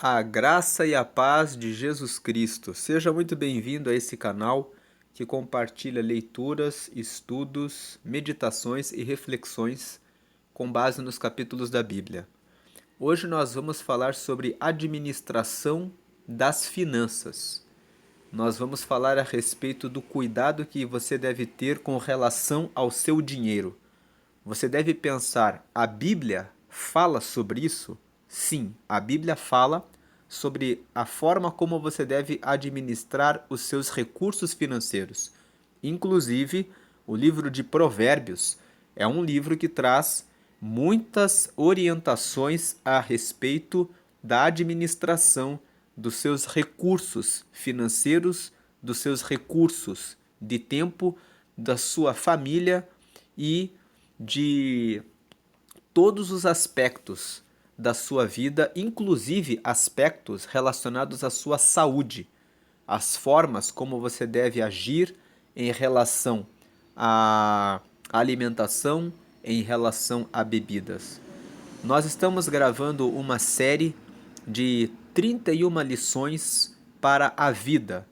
A graça e a paz de Jesus Cristo. Seja muito bem-vindo a esse canal que compartilha leituras, estudos, meditações e reflexões com base nos capítulos da Bíblia. Hoje nós vamos falar sobre administração das finanças. Nós vamos falar a respeito do cuidado que você deve ter com relação ao seu dinheiro. Você deve pensar, a Bíblia fala sobre isso? Sim, a Bíblia fala sobre a forma como você deve administrar os seus recursos financeiros. Inclusive, o livro de Provérbios é um livro que traz muitas orientações a respeito da administração dos seus recursos financeiros, dos seus recursos de tempo, da sua família e de todos os aspectos da sua vida, inclusive aspectos relacionados à sua saúde, as formas como você deve agir em relação à alimentação, em relação a bebidas. Nós estamos gravando uma série de 31 lições para a vida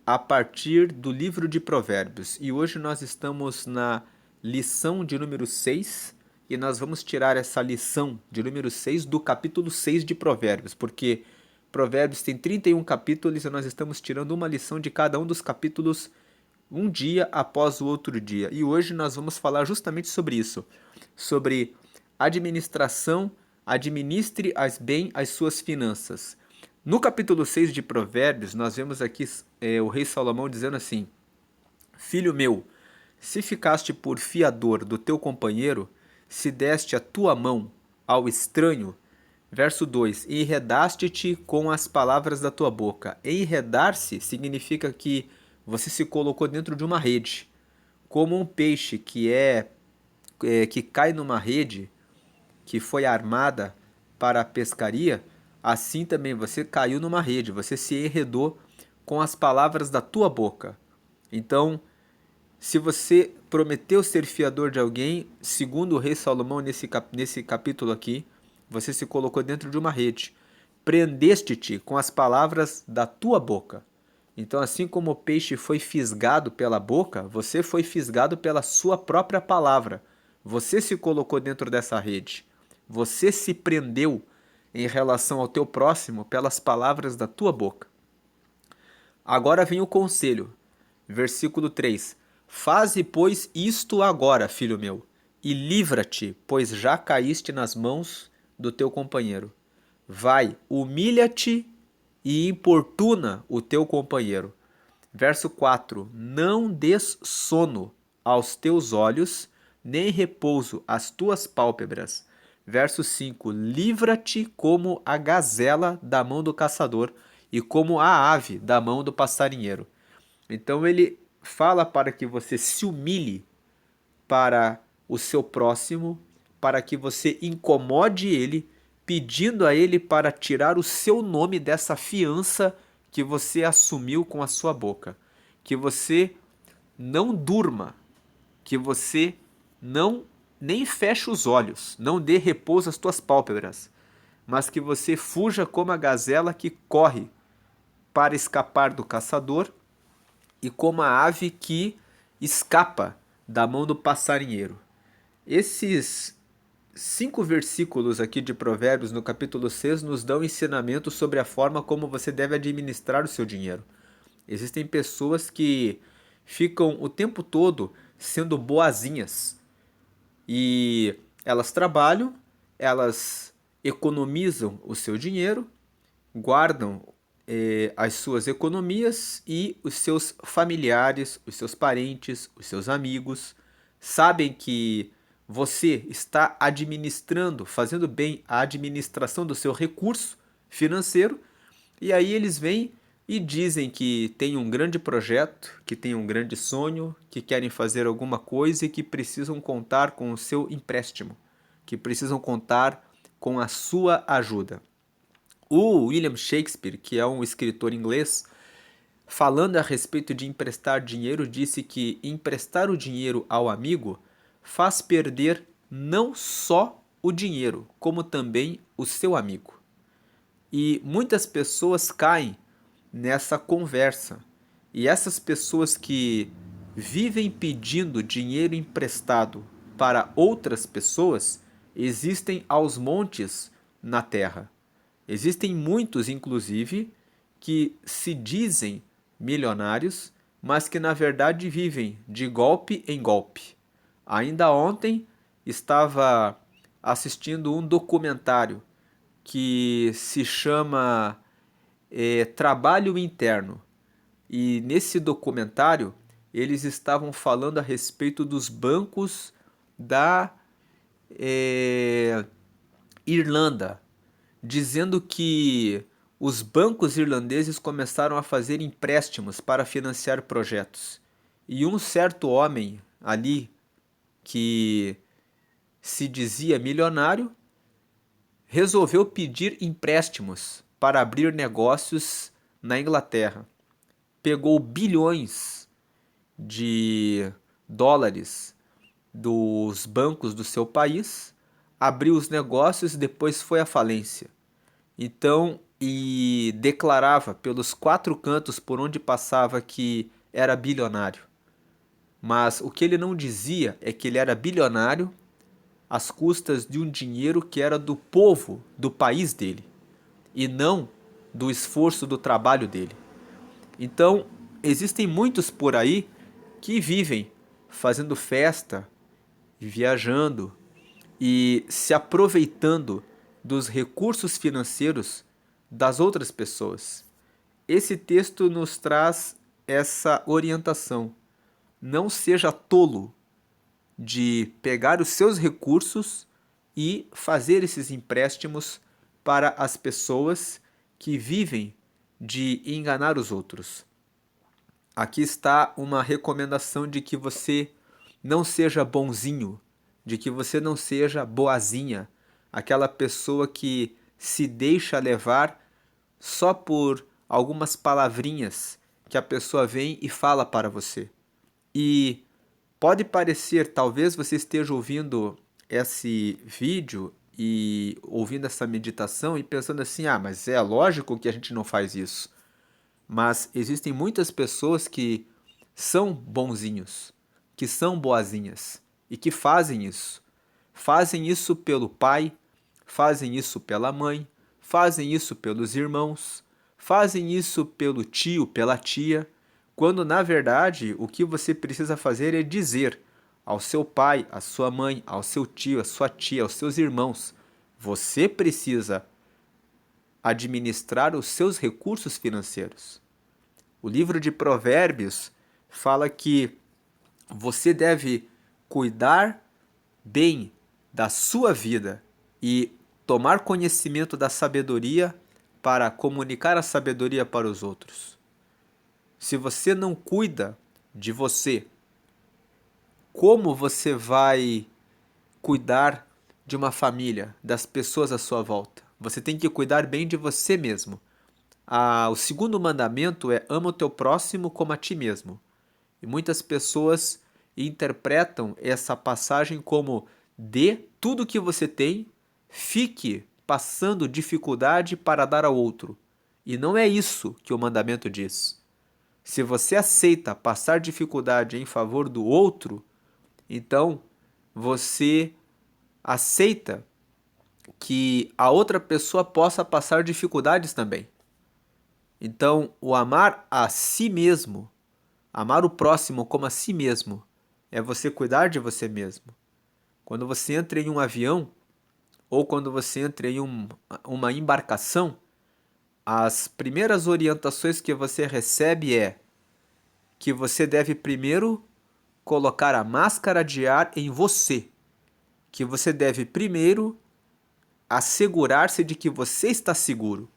a partir do livro de Provérbios. E hoje nós estamos na lição de número 6 e nós vamos tirar essa lição de número 6 do capítulo 6 de Provérbios, porque Provérbios tem 31 capítulos e nós estamos tirando uma lição de cada um dos capítulos um dia após o outro dia. E hoje nós vamos falar justamente sobre isso, sobre administração, administre bem as suas finanças. No capítulo 6 de Provérbios, nós vemos aqui o rei Salomão dizendo assim: Filho meu, se ficaste por fiador do teu companheiro, se deste a tua mão ao estranho. Verso 2: Enredaste-te com as palavras da tua boca. Enredar-se significa que você se colocou dentro de uma rede, como um peixe que cai numa rede que foi armada para a pescaria. Assim também você caiu numa rede, você se enredou com as palavras da tua boca. Então, se você prometeu ser fiador de alguém, segundo o rei Salomão nesse capítulo aqui, você se colocou dentro de uma rede. Prendeste-te com as palavras da tua boca. Então, assim como o peixe foi fisgado pela boca, você foi fisgado pela sua própria palavra. Você se colocou dentro dessa rede. Você se prendeu em relação ao teu próximo pelas palavras da tua boca. Agora vem o conselho. Versículo 3. Faze, pois, isto agora, filho meu, e livra-te, pois já caíste nas mãos do teu companheiro. Vai, humilha-te e importuna o teu companheiro. Verso 4. Não des sono aos teus olhos, nem repouso às tuas pálpebras. Verso 5. Livra-te como a gazela da mão do caçador e como a ave da mão do passarinheiro. Então ele fala para que você se humilhe para o seu próximo, para que você incomode ele, pedindo a ele para tirar o seu nome dessa fiança que você assumiu com a sua boca. Que você não durma, que você não nem feche os olhos, não dê repouso às tuas pálpebras, mas que você fuja como a gazela que corre para escapar do caçador e como a ave que escapa da mão do passarinheiro. Esses 5 versículos aqui de Provérbios no capítulo 6 nos dão ensinamento sobre a forma como você deve administrar o seu dinheiro. Existem pessoas que ficam o tempo todo sendo boazinhas e elas trabalham, elas economizam o seu dinheiro, guardam as suas economias e os seus familiares, os seus parentes, os seus amigos sabem que você está administrando, fazendo bem a administração do seu recurso financeiro, e aí eles vêm e dizem que tem um grande projeto, que tem um grande sonho, que querem fazer alguma coisa e que precisam contar com o seu empréstimo, que precisam contar com a sua ajuda. O William Shakespeare, que é um escritor inglês, falando a respeito de emprestar dinheiro, disse que emprestar o dinheiro ao amigo faz perder não só o dinheiro, como também o seu amigo. E muitas pessoas caem nessa conversa. E essas pessoas que vivem pedindo dinheiro emprestado para outras pessoas existem aos montes na Terra. Existem muitos, inclusive, que se dizem milionários, mas que na verdade vivem de golpe em golpe. Ainda ontem estava assistindo um documentário que se chama Trabalho Interno. E nesse documentário eles estavam falando a respeito dos bancos da Irlanda, dizendo que os bancos irlandeses começaram a fazer empréstimos para financiar projetos. E um certo homem ali, que se dizia milionário, resolveu pedir empréstimos para abrir negócios na Inglaterra. Pegou bilhões de dólares dos bancos do seu país, abriu os negócios e depois foi à falência. Então, e declarava pelos quatro cantos por onde passava que era bilionário. Mas o que ele não dizia é que ele era bilionário às custas de um dinheiro que era do povo do país dele e não do esforço do trabalho dele. Então, existem muitos por aí que vivem fazendo festa, viajando e se aproveitando dos recursos financeiros das outras pessoas. Esse texto nos traz essa orientação. Não seja tolo de pegar os seus recursos e fazer esses empréstimos para as pessoas que vivem de enganar os outros. Aqui está uma recomendação de que você não seja bonzinho, de que você não seja boazinha, aquela pessoa que se deixa levar só por algumas palavrinhas que a pessoa vem e fala para você. E pode parecer, talvez você esteja ouvindo esse vídeo e ouvindo essa meditação e pensando assim, mas é lógico que a gente não faz isso. Mas existem muitas pessoas que são bonzinhos, que são boazinhas e que fazem isso. Fazem isso pelo pai, fazem isso pela mãe, fazem isso pelos irmãos, fazem isso pelo tio, pela tia, quando na verdade o que você precisa fazer é dizer ao seu pai, à sua mãe, ao seu tio, à sua tia, aos seus irmãos: você precisa administrar os seus recursos financeiros. O livro de Provérbios fala que você deve cuidar bem da sua vida e tomar conhecimento da sabedoria para comunicar a sabedoria para os outros. Se você não cuida de você, como você vai cuidar de uma família, das pessoas à sua volta? Você tem que cuidar bem de você mesmo. O segundo mandamento é: ama o teu próximo como a ti mesmo. E muitas pessoas interpretam essa passagem como: dê tudo o que você tem, fique passando dificuldade para dar ao outro. E não é isso que o mandamento diz. Se você aceita passar dificuldade em favor do outro, então você aceita que a outra pessoa possa passar dificuldades também. Então, o amar a si mesmo, amar o próximo como a si mesmo, é você cuidar de você mesmo. Quando você entra em um avião ou quando você entra em uma embarcação, as primeiras orientações que você recebe é que você deve primeiro colocar a máscara de ar em você, que você deve primeiro assegurar-se de que você está seguro.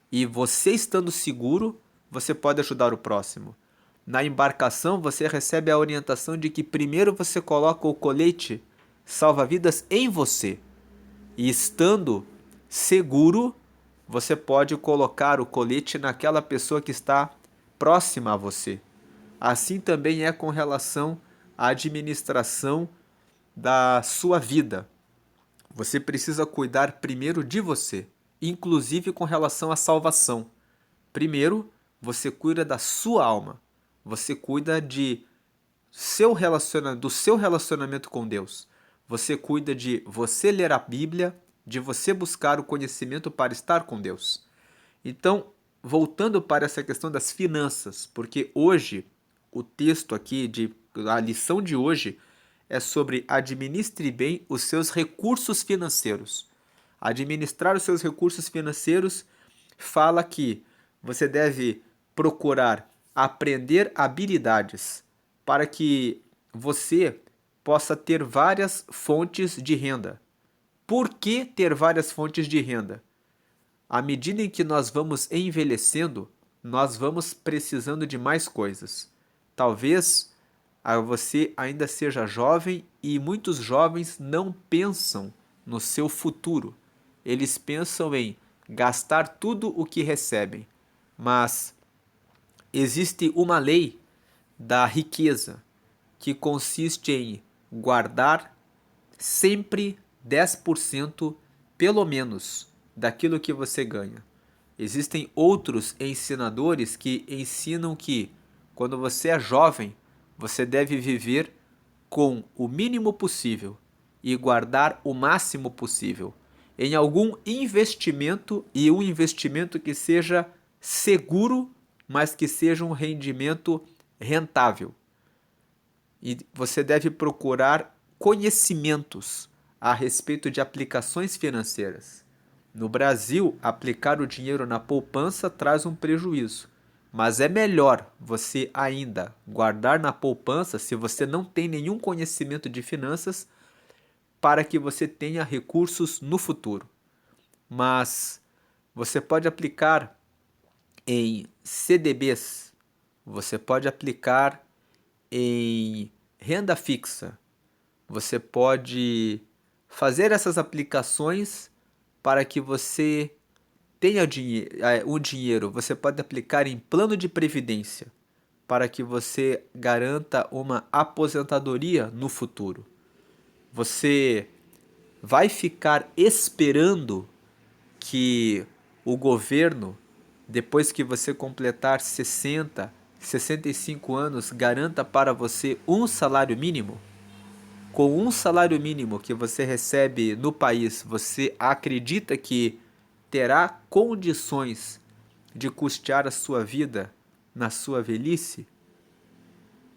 E você estando seguro, você pode ajudar o próximo. Na embarcação, você recebe a orientação de que primeiro você coloca o colete salva-vidas em você. E estando seguro, você pode colocar o colete naquela pessoa que está próxima a você. Assim também é com relação à administração da sua vida. Você precisa cuidar primeiro de você. inclusive com relação à salvação. Primeiro, você cuida da sua alma. Você cuida do seu relacionamento com Deus. Você cuida de você ler a Bíblia, de você buscar o conhecimento para estar com Deus. Então, voltando para essa questão das finanças, porque hoje o texto aqui a lição de hoje é sobre administre bem os seus recursos financeiros. Administrar os seus recursos financeiros fala que você deve procurar aprender habilidades para que você possa ter várias fontes de renda. Por que ter várias fontes de renda? À medida em que nós vamos envelhecendo, nós vamos precisando de mais coisas. Talvez você ainda seja jovem e muitos jovens não pensam no seu futuro. Eles pensam em gastar tudo o que recebem. Mas existe uma lei da riqueza que consiste em guardar sempre 10% pelo menos daquilo que você ganha. Existem outros ensinadores que ensinam que quando você é jovem, você deve viver com o mínimo possível e guardar o máximo possível em algum investimento, e um investimento que seja seguro, mas que seja um rendimento rentável. E você deve procurar conhecimentos a respeito de aplicações financeiras. No Brasil, aplicar o dinheiro na poupança traz um prejuízo, mas é melhor você ainda guardar na poupança se você não tem nenhum conhecimento de finanças para que você tenha recursos no futuro. Mas você pode aplicar em CDBs, você pode aplicar em renda fixa, você pode fazer essas aplicações para que você tenha um dinheiro. Você pode aplicar em plano de previdência para que você garanta uma aposentadoria no futuro. Você vai ficar esperando que o governo, depois que você completar 60, 65 anos, garanta para você um salário mínimo? Com um salário mínimo que você recebe no país, você acredita que terá condições de custear a sua vida na sua velhice?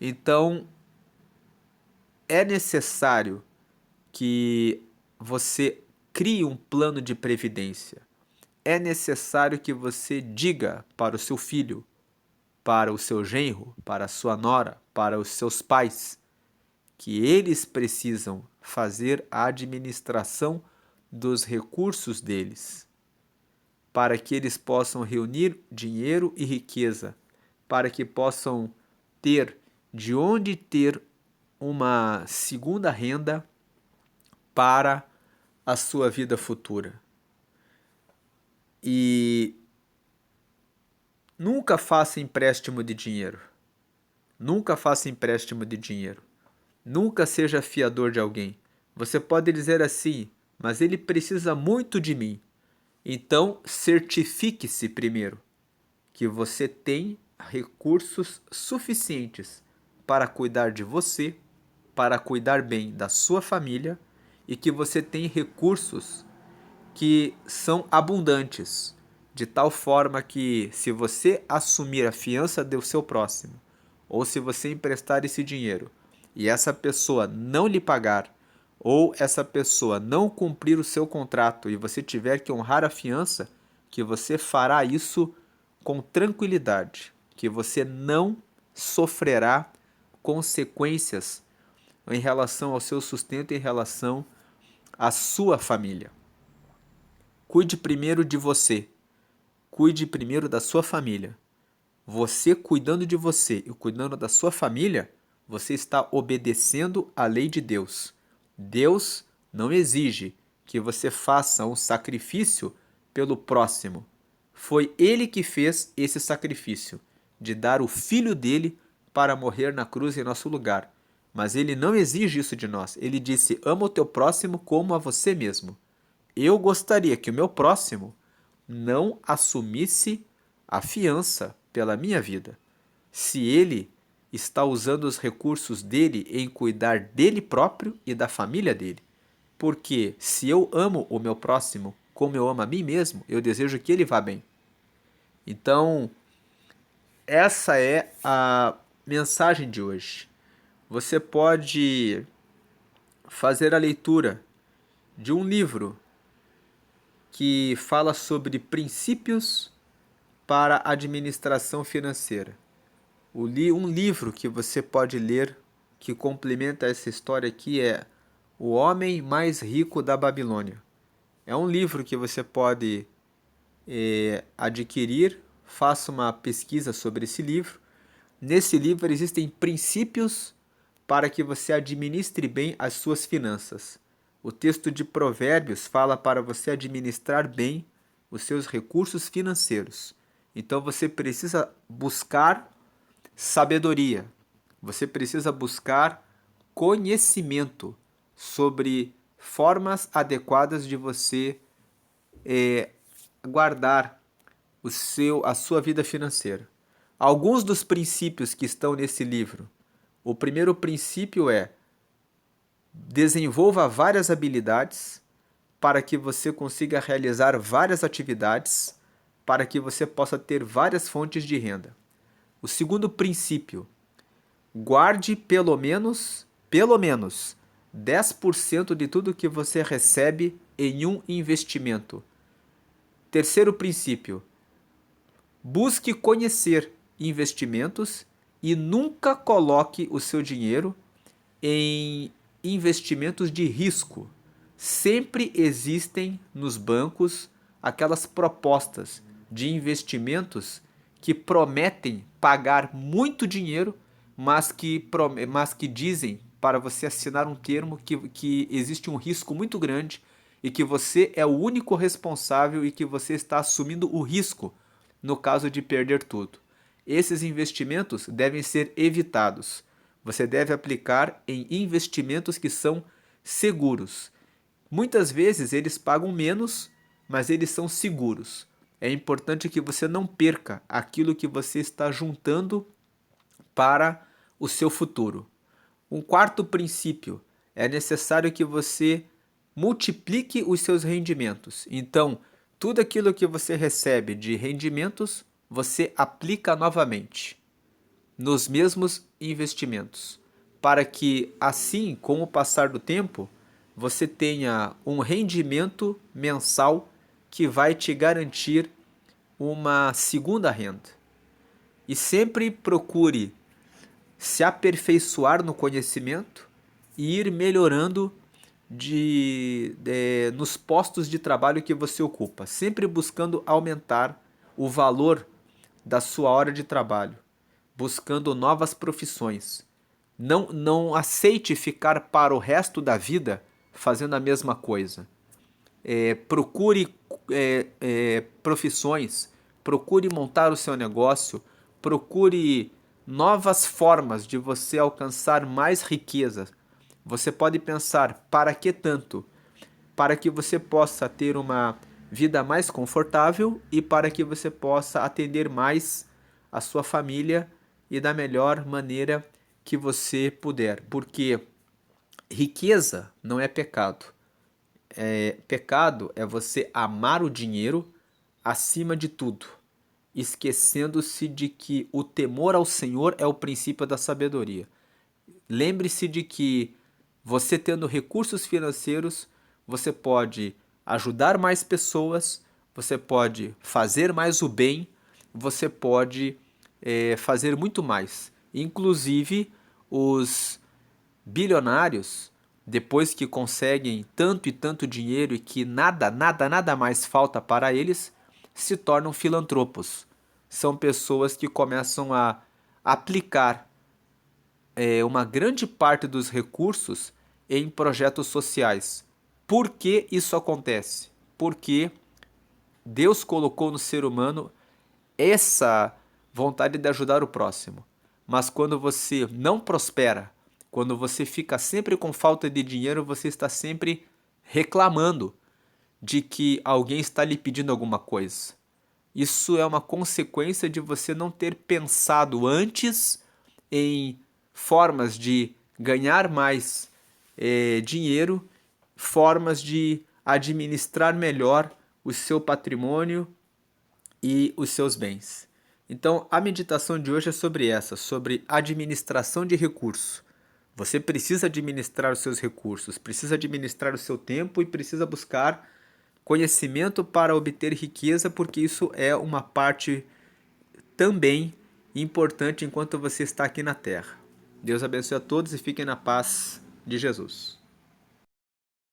Então, é necessário que você crie um plano de previdência. É necessário que você diga para o seu filho, para o seu genro, para a sua nora, para os seus pais, que eles precisam fazer a administração dos recursos deles, para que eles possam reunir dinheiro e riqueza, para que possam ter de onde ter uma segunda renda para a sua vida futura. E nunca faça empréstimo de dinheiro. Nunca faça empréstimo de dinheiro. Nunca seja fiador de alguém. Você pode dizer assim, mas ele precisa muito de mim. Então, certifique-se primeiro que você tem recursos suficientes para cuidar de você, para cuidar bem da sua família e que você tem recursos que são abundantes, de tal forma que se você assumir a fiança do seu próximo, ou se você emprestar esse dinheiro e essa pessoa não lhe pagar, ou essa pessoa não cumprir o seu contrato e você tiver que honrar a fiança, que você fará isso com tranquilidade, que você não sofrerá consequências em relação ao seu sustento, em relação à sua família. Cuide primeiro de você. Cuide primeiro da sua família. Você cuidando de você e cuidando da sua família, você está obedecendo à lei de Deus. Deus não exige que você faça um sacrifício pelo próximo. Foi Ele que fez esse sacrifício, de dar o Filho dele para morrer na cruz em nosso lugar. Mas Ele não exige isso de nós. Ele disse, ama o teu próximo como a você mesmo. Eu gostaria que o meu próximo não assumisse a fiança pela minha vida. Se ele está usando os recursos dele em cuidar dele próprio e da família dele. Porque se eu amo o meu próximo como eu amo a mim mesmo, eu desejo que ele vá bem. Então, essa é a mensagem de hoje. Você pode fazer a leitura de um livro que fala sobre princípios para a administração financeira. Um livro que você pode ler que complementa essa história aqui é O Homem Mais Rico da Babilônia. É um livro que você pode adquirir, faça uma pesquisa sobre esse livro. Nesse livro existem princípios para que você administre bem as suas finanças. O texto de Provérbios fala para você administrar bem os seus recursos financeiros. Então você precisa buscar sabedoria. Você precisa buscar conhecimento sobre formas adequadas de você guardar a sua vida financeira. Alguns dos princípios que estão nesse livro. O primeiro princípio é: desenvolva várias habilidades para que você consiga realizar várias atividades, para que você possa ter várias fontes de renda. O segundo princípio: guarde pelo menos 10% de tudo que você recebe em um investimento. Terceiro princípio: busque conhecer investimentos e nunca coloque o seu dinheiro em investimentos de risco. Sempre existem nos bancos aquelas propostas de investimentos que prometem pagar muito dinheiro, mas que dizem para você assinar um termo que existe um risco muito grande e que você é o único responsável e que você está assumindo o risco no caso de perder tudo. Esses investimentos devem ser evitados. Você deve aplicar em investimentos que são seguros. Muitas vezes eles pagam menos, mas eles são seguros. É importante que você não perca aquilo que você está juntando para o seu futuro. Um quarto princípio: é necessário que você multiplique os seus rendimentos. Então, tudo aquilo que você recebe de rendimentos, você aplica novamente nos mesmos investimentos, para que assim, com o passar do tempo, você tenha um rendimento mensal que vai te garantir uma segunda renda. E sempre procure se aperfeiçoar no conhecimento e ir melhorando nos postos de trabalho que você ocupa, sempre buscando aumentar o valor da sua hora de trabalho, buscando novas profissões. Não aceite ficar para o resto da vida fazendo a mesma coisa. Procure profissões, procure montar o seu negócio, procure novas formas de você alcançar mais riqueza. Você pode pensar: para que tanto? Para que você possa ter uma vida mais confortável e para que você possa atender mais a sua família e da melhor maneira que você puder. Porque riqueza não é pecado. Pecado é você amar o dinheiro acima de tudo, esquecendo-se de que o temor ao Senhor é o princípio da sabedoria. Lembre-se de que você tendo recursos financeiros, você pode ajudar mais pessoas, você pode fazer mais o bem, você pode fazer muito mais. Inclusive, os bilionários, depois que conseguem tanto e tanto dinheiro e que nada mais falta para eles, se tornam filantropos. São pessoas que começam a aplicar uma grande parte dos recursos em projetos sociais. Por que isso acontece? Porque Deus colocou no ser humano essa vontade de ajudar o próximo. Mas quando você não prospera, quando você fica sempre com falta de dinheiro, você está sempre reclamando. de que alguém está lhe pedindo alguma coisa. Isso é uma consequência de você não ter pensado antes em formas de ganhar mais dinheiro, formas de administrar melhor o seu patrimônio e os seus bens. Então, a meditação de hoje é sobre administração de recursos. Você precisa administrar os seus recursos, precisa administrar o seu tempo e precisa buscar conhecimento para obter riqueza, porque isso é uma parte também importante enquanto você está aqui na Terra. Deus abençoe a todos e fiquem na paz de Jesus.